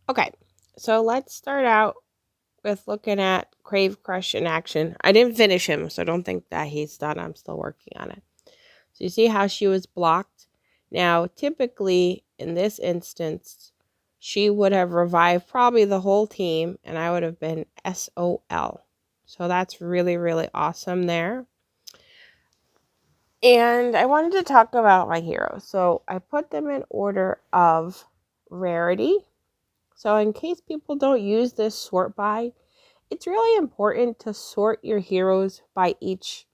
Okay, so let's start out with looking at Crave Crush in action. I didn't finish him, so don't think that he's done. I'm still working on it. So you see how she was blocked? Now, typically in this instance, she would have revived probably the whole team, and I would have been SOL. So that's really, really awesome there. And I wanted to talk about my heroes. So I put them in order of rarity. So in case people don't use this sort by, it's really important to sort your heroes by each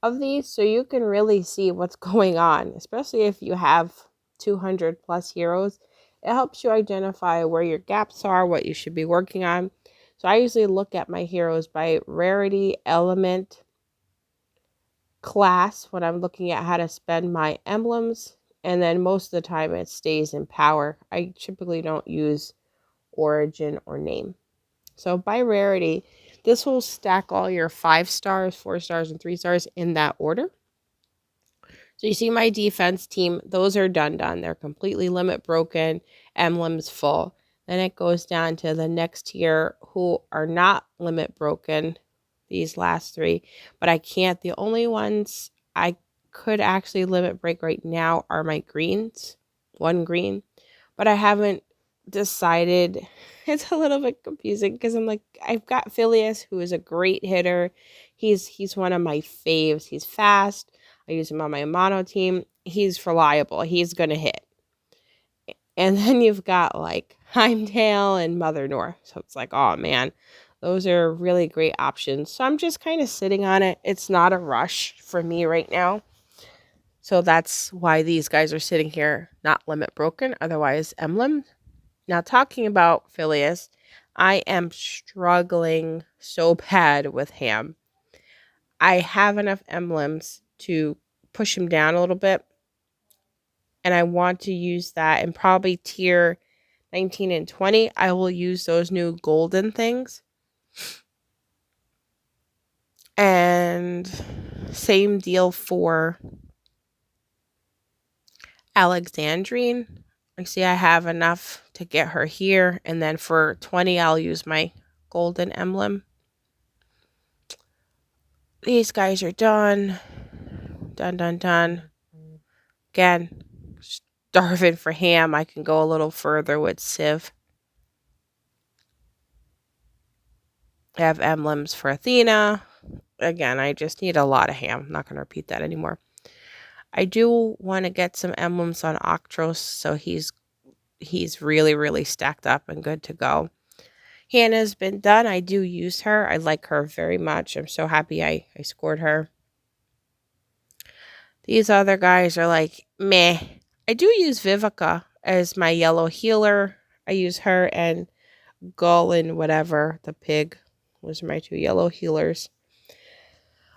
of these so you can really see what's going on, especially if you have 200 plus heroes. It helps you identify where your gaps are, what you should be working on. So I usually look at my heroes by rarity, element, class when I'm looking at how to spend my emblems, and then most of the time it stays in power. I typically don't use origin or name. So by rarity, this will stack all your 5 stars, 4 stars, and 3 stars in that order. So you see my defense team, those are done. They're completely limit broken, emblems full. Then it goes down to the next tier who are not limit broken, these last 3, but I can't. The only ones I could actually limit break right now are my greens, 1 green, but I haven't decided. It's a little bit confusing because I'm like, I've got Phileas, who is a great hitter. He's one of my faves. He's fast. I use him on my mono team. He's reliable. He's gonna hit. And then you've got like Heimdall and Mother North. So it's like, oh man, those are really great options. So I'm just kind of sitting on it. It's not a rush for me right now. So that's why these guys are sitting here, not limit broken, otherwise emblem. Now, talking about Phileas, I am struggling so bad with Ham. I have enough emblems to push him down a little bit, and I want to use that. And probably tier 19 and 20, I will use those new golden things. And same deal for Alexandrine. I see I have enough to get her here. And then for 20, I'll use my golden emblem. These guys are done. Done, done, done. Again, starving for Ham. I can go a little further with Civ. I have emblems for Athena. Again, I just need a lot of Ham. I'm not going to repeat that anymore. I do want to get some emblems on Octros, so he's really, really stacked up and good to go. Hannah's been done. I do use her. I like her very much. I'm so happy I scored her. These other guys are like, meh. I do use Vivica as my yellow healer. I use her and Gull and whatever, the pig. Those are my 2 yellow healers.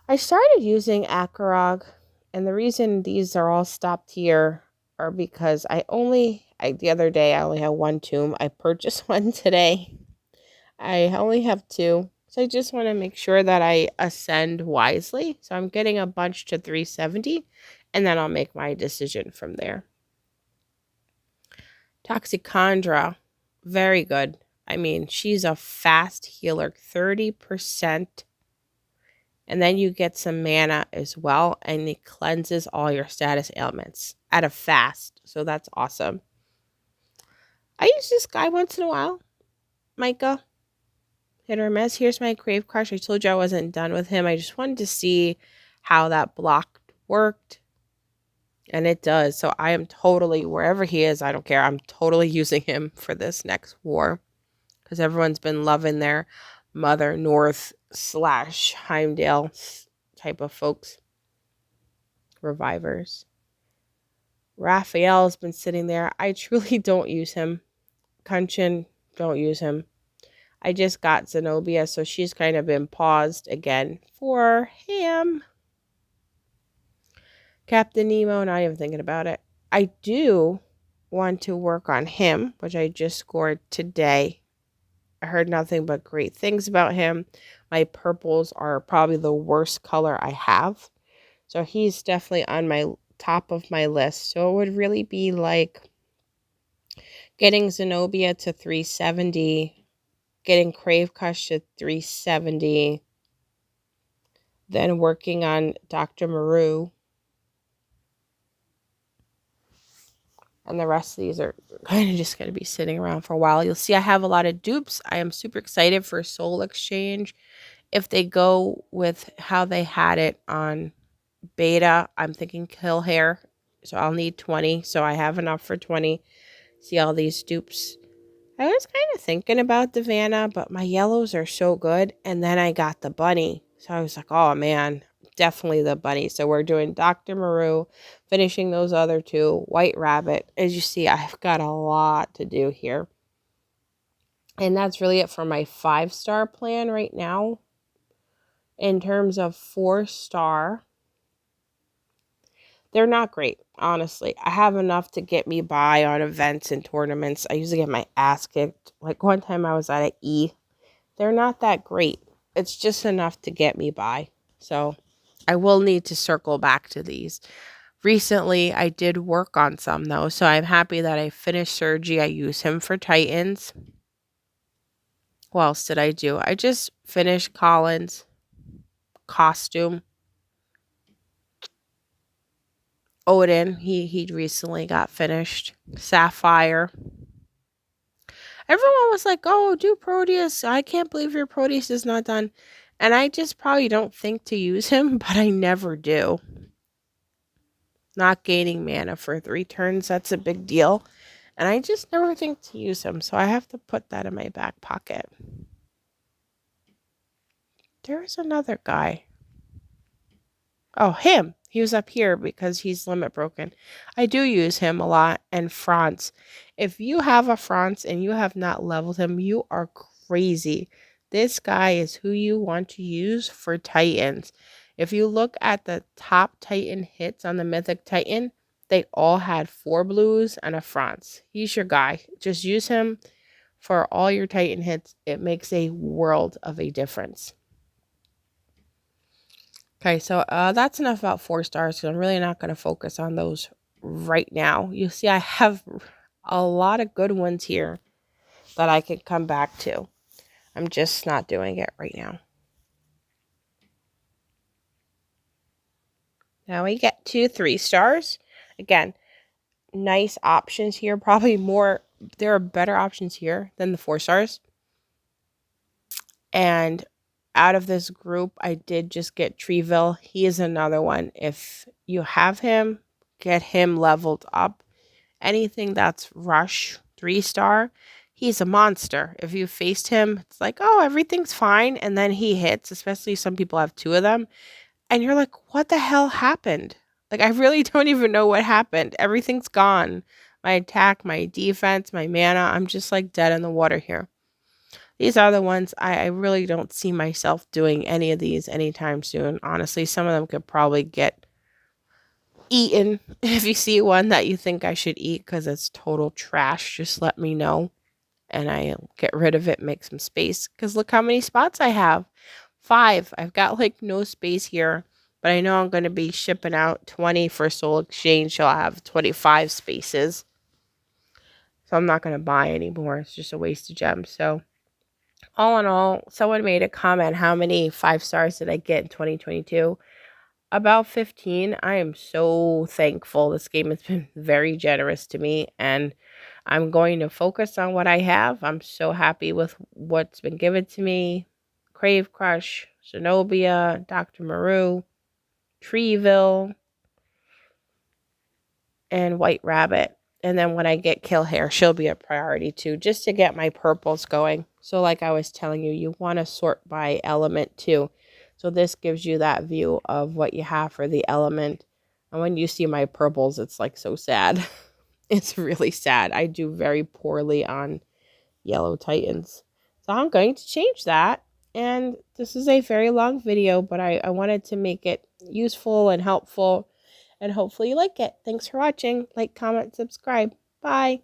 I started using Akarog, and the reason these are all stopped here are because the other day I only had 1 tomb. I purchased 1 today. I only have 2. So I just want to make sure that I ascend wisely. So I'm getting a bunch to 370, and then I'll make my decision from there. Toxicandra, very good. I mean, she's a fast healer, 30%. And then you get some mana as well, and it cleanses all your status ailments at a fast. So that's awesome. I use this guy once in a while. Micah. Hit or miss. Here's my Crave Crush. I told you I wasn't done with him. I just wanted to see how that block worked. And it does. So I am totally, wherever he is, I don't care. I'm totally using him for this next war. Because everyone's been loving their Mother North / Heimdall type of folks. Revivers. Raphael's been sitting there. I truly don't use him. Kunchin, don't use him. I just got Zenobia, so she's kind of been paused again for Ham. Captain Nemo, not even thinking about it. I do want to work on him, which I just scored today. I heard nothing but great things about him. My purples are probably the worst color I have. So he's definitely on my top of my list. So it would really be like getting Zenobia to 370, getting Crave Crush to 370, then working on Dr. Maru. And the rest of these are kind of just going to be sitting around for a while. You'll see I have a lot of dupes. I am super excited for Soul Exchange. If they go with how they had it on beta, I'm thinking Kill Hair. So I'll need 20. So I have enough for 20. See all these dupes. I was kind of thinking about the Vanna, but my yellows are so good. And then I got the bunny. So I was like, oh man, definitely the bunny. So we're doing Dr. Maru, finishing those other two, White Rabbit. As you see, I've got a lot to do here. And that's really it for my 5-star plan right now. In terms of 4-star, they're not great, honestly. I have enough to get me by on events and tournaments. I usually get my ass kicked. Like one time I was at an E. They're not that great. It's just enough to get me by. So I will need to circle back to these. Recently, I did work on some, though. So I'm happy that I finished Sergi. I use him for Titans. What else did I do? I just finished Collins' costume. Odin, he recently got finished. Sapphire. Everyone was like, oh, do Proteus. I can't believe your Proteus is not done. And I just probably don't think to use him, but I never do. Not gaining mana for 3 turns, that's a big deal. And I just never think to use him, so I have to put that in my back pocket. There's another guy. Oh, him. He was up here because he's limit broken. I do use him a lot. And Franz. If you have a Franz and you have not leveled him, you are crazy. This guy is who you want to use for Titans. If you look at the top Titan hits on the Mythic Titan, they all had 4 blues and a Franz. He's your guy. Just use him for all your Titan hits. It makes a world of a difference. Okay, so that's enough about 4 stars because I'm really not going to focus on those right now. You see, I have a lot of good ones here that I could come back to. I'm just not doing it right now. Now we get to 3 stars. Again, nice options here. Probably more, there are better options here than the 4 stars. And out of this group, I did just get Treeville. He is another one. If you have him, get him leveled up. Anything that's Rush 3-star, he's a monster. If you faced him, it's like, oh, everything's fine. And then he hits, especially some people have 2 of them. And you're like, what the hell happened? Like, I really don't even know what happened. Everything's gone. My attack, my defense, my mana. I'm just like dead in the water here. These are the ones I really don't see myself doing any of these anytime soon. Honestly, some of them could probably get eaten. If you see one that you think I should eat because it's total trash, just let me know. And I'll get rid of it, make some space. Because look how many spots I have. 5. I've got like no space here. But I know I'm going to be shipping out 20 for Soul Exchange. So I'll have 25 spaces. So I'm not going to buy anymore. It's just a waste of gems. So all in all, someone made a comment, how many 5 stars did I get in 2022? About 15. I am so thankful. This game has been very generous to me, and I'm going to focus on what I have. I'm so happy with what's been given to me. Crave Crush, Zenobia, Dr. Maru, Treeville, and White Rabbit. And then when I get Kill Hair, she'll be a priority too, just to get my purples going. So like I was telling you, you want to sort by element too. So this gives you that view of what you have for the element. And when you see my purples, it's like so sad. It's really sad. I do very poorly on Yellow Titans. So I'm going to change that. And this is a very long video, but I wanted to make it useful and helpful. And hopefully you like it. Thanks for watching. Like, comment, subscribe. Bye.